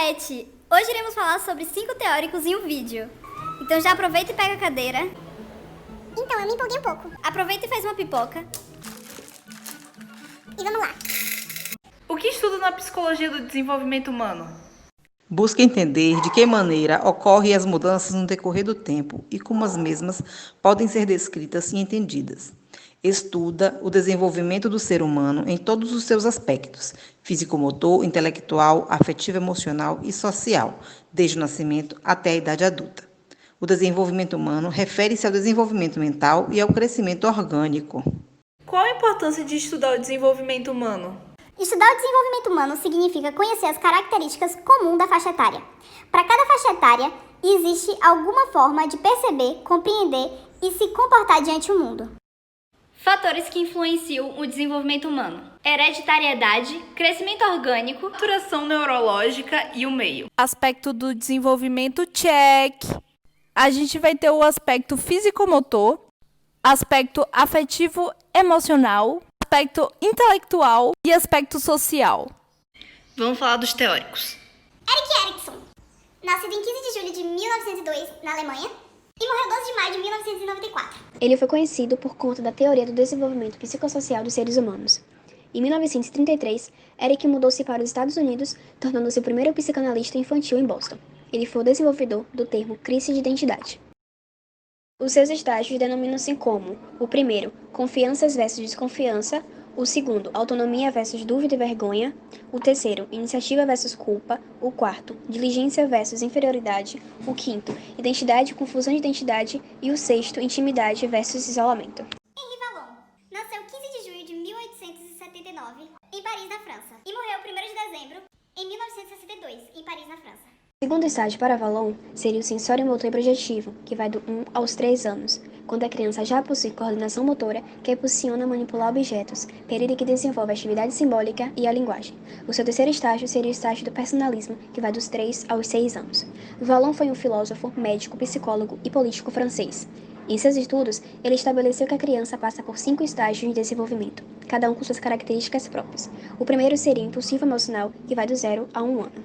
Juliette! Hoje iremos falar sobre 5 teóricos em um vídeo. Então já aproveita e pega a cadeira. Então, eu me empolguei um pouco. Aproveita e faz uma pipoca. E vamos lá. O que estuda na psicologia do desenvolvimento humano? Busca entender de que maneira ocorrem as mudanças no decorrer do tempo e como as mesmas podem ser descritas e entendidas. Estuda o desenvolvimento do ser humano em todos os seus aspectos, físico-motor, intelectual, afetivo-emocional e social, desde o nascimento até a idade adulta. O desenvolvimento humano refere-se ao desenvolvimento mental e ao crescimento orgânico. Qual a importância de estudar o desenvolvimento humano? Estudar o desenvolvimento humano significa conhecer as características comuns da faixa etária. Para cada faixa etária, existe alguma forma de perceber, compreender e se comportar diante do mundo. Fatores que influenciam o desenvolvimento humano: hereditariedade, crescimento orgânico, Maturação neurológica e o meio. Aspecto do desenvolvimento, check. A gente vai ter o aspecto físico-motor, aspecto afetivo-emocional, aspecto intelectual e aspecto social. Vamos falar dos teóricos. Erik Erikson, nascido em 15 de julho de 1902 na Alemanha e morreu 12 de maio de 1994. Ele foi conhecido por conta da teoria do desenvolvimento psicossocial dos seres humanos. Em 1933, Eric mudou-se para os Estados Unidos, tornando-se o primeiro psicanalista infantil em Boston. Ele foi o desenvolvedor do termo crise de identidade. Os seus estágios denominam-se como: o primeiro, confianças versus desconfiança; o segundo, autonomia versus dúvida e vergonha; o terceiro, iniciativa versus culpa; o quarto, diligência versus inferioridade; o quinto, identidade e confusão de identidade; e o sexto, intimidade versus isolamento. Henri Vallon nasceu 15 de junho de 1879 em Paris, na França, e morreu 1º de dezembro em 1962 em Paris, na França. O segundo estágio para Vallon seria o sensório-motor projetivo, que vai do 1 aos 3 anos, quando a criança já possui coordenação motora que a impulsiona manipular objetos, período que desenvolve a atividade simbólica e a linguagem. O seu terceiro estágio seria o estágio do personalismo, que vai dos 3 aos 6 anos. Vallon foi um filósofo, médico, psicólogo e político francês. Em seus estudos, ele estabeleceu que a criança passa por 5 estágios de desenvolvimento, cada um com suas características próprias. O primeiro seria impulsivo emocional, que vai do 0 a 1 ano.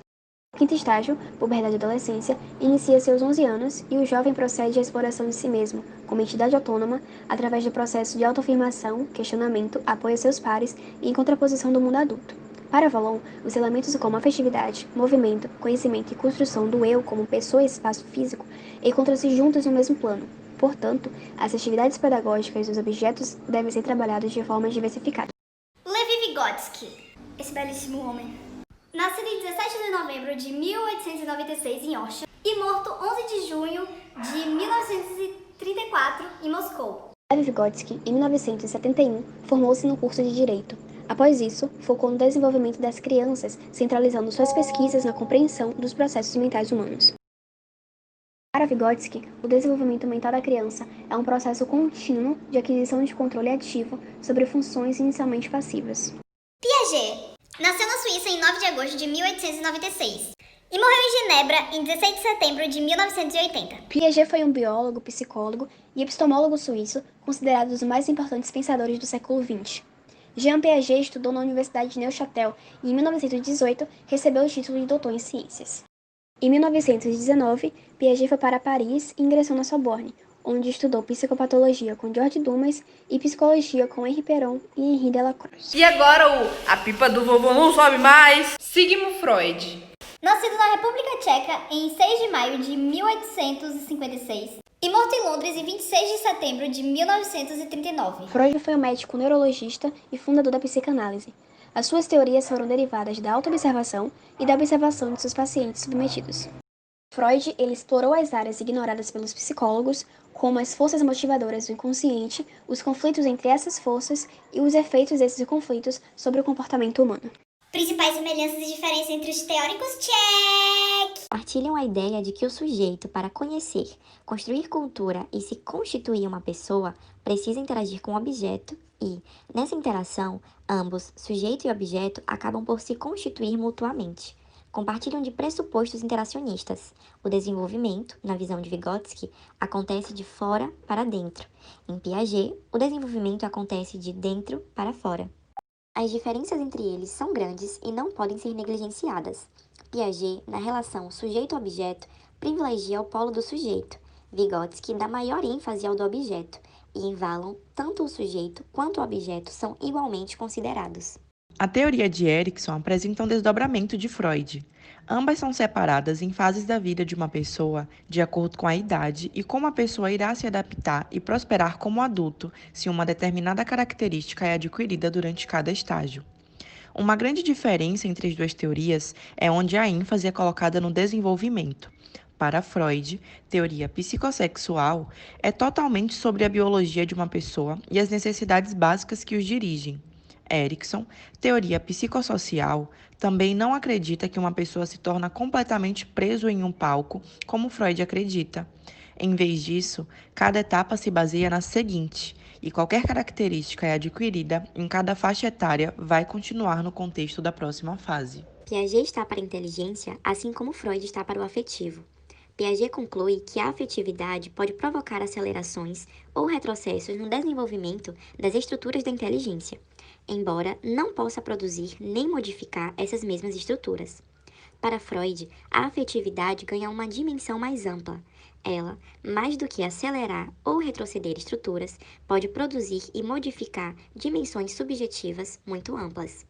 O quinto estágio, puberdade e adolescência, inicia-se aos 11 anos e o jovem procede à exploração de si mesmo, como entidade autônoma, através do processo de autoafirmação, questionamento, apoio a seus pares e em contraposição do mundo adulto. Para Vallon, os elementos como afetividade, movimento, conhecimento e construção do eu como pessoa e espaço físico encontram-se juntos no mesmo plano. Portanto, as atividades pedagógicas dos objetos devem ser trabalhadas de forma diversificada. Levi Vygotsky, esse belíssimo homem. Nascido em 17 de novembro de 1896 em Orsha e morto 11 de junho de 1934 em Moscou. Levi Vygotsky, em 1971, formou-se no curso de Direito. Após isso, focou no desenvolvimento das crianças, centralizando suas pesquisas na compreensão dos processos mentais humanos. Para Vygotsky, o desenvolvimento mental da criança é um processo contínuo de aquisição de controle ativo sobre funções inicialmente passivas. Piaget nasceu na Suíça em 9 de agosto de 1896 e morreu em Genebra em 16 de setembro de 1980. Piaget foi um biólogo, psicólogo e epistemólogo suíço, considerado um dos mais importantes pensadores do século XX. Jean Piaget estudou na Universidade de Neuchâtel e, em 1918, recebeu o título de doutor em ciências. Em 1919, Piaget foi para Paris e ingressou na Sorbonne, onde estudou psicopatologia com George Dumas e psicologia com Henri Péron e Henri Delacroix. E agora a pipa do vovô não sobe mais. Sigmund Freud. Nascido na República Tcheca em 6 de maio de 1856 e morto em Londres em 26 de setembro de 1939. Freud foi um médico neurologista e fundador da psicanálise. As suas teorias foram derivadas da autoobservação e da observação de seus pacientes submetidos. Freud ele explorou as áreas ignoradas pelos psicólogos, como as forças motivadoras do inconsciente, os conflitos entre essas forças e os efeitos desses conflitos sobre o comportamento humano. Principais semelhanças e diferenças entre os teóricos, check! Partilham a ideia de que o sujeito, para conhecer, construir cultura e se constituir uma pessoa, precisa interagir com o objeto e, nessa interação, ambos, sujeito e objeto, acabam por se constituir mutuamente. Compartilham de pressupostos interacionistas. O desenvolvimento, na visão de Vygotsky, acontece de fora para dentro. Em Piaget, o desenvolvimento acontece de dentro para fora. As diferenças entre eles são grandes e não podem ser negligenciadas. Piaget, na relação sujeito-objeto, privilegia o polo do sujeito. Vygotsky dá maior ênfase ao do objeto. E em Vallon, tanto o sujeito quanto o objeto são igualmente considerados. A teoria de Erikson apresenta um desdobramento de Freud. Ambas são separadas em fases da vida de uma pessoa de acordo com a idade e como a pessoa irá se adaptar e prosperar como adulto se uma determinada característica é adquirida durante cada estágio. Uma grande diferença entre as duas teorias é onde a ênfase é colocada no desenvolvimento. Para Freud, teoria psicossexual é totalmente sobre a biologia de uma pessoa e as necessidades básicas que os dirigem. Erikson, teoria psicossocial, também não acredita que uma pessoa se torna completamente preso em um palco, como Freud acredita. Em vez disso, cada etapa se baseia na seguinte, e qualquer característica é adquirida em cada faixa etária vai continuar no contexto da próxima fase. Piaget está para a inteligência, assim como Freud está para o afetivo. Piaget conclui que a afetividade pode provocar acelerações ou retrocessos no desenvolvimento das estruturas da inteligência, embora não possa produzir nem modificar essas mesmas estruturas. Para Freud, a afetividade ganha uma dimensão mais ampla. Ela, mais do que acelerar ou retroceder estruturas, pode produzir e modificar dimensões subjetivas muito amplas.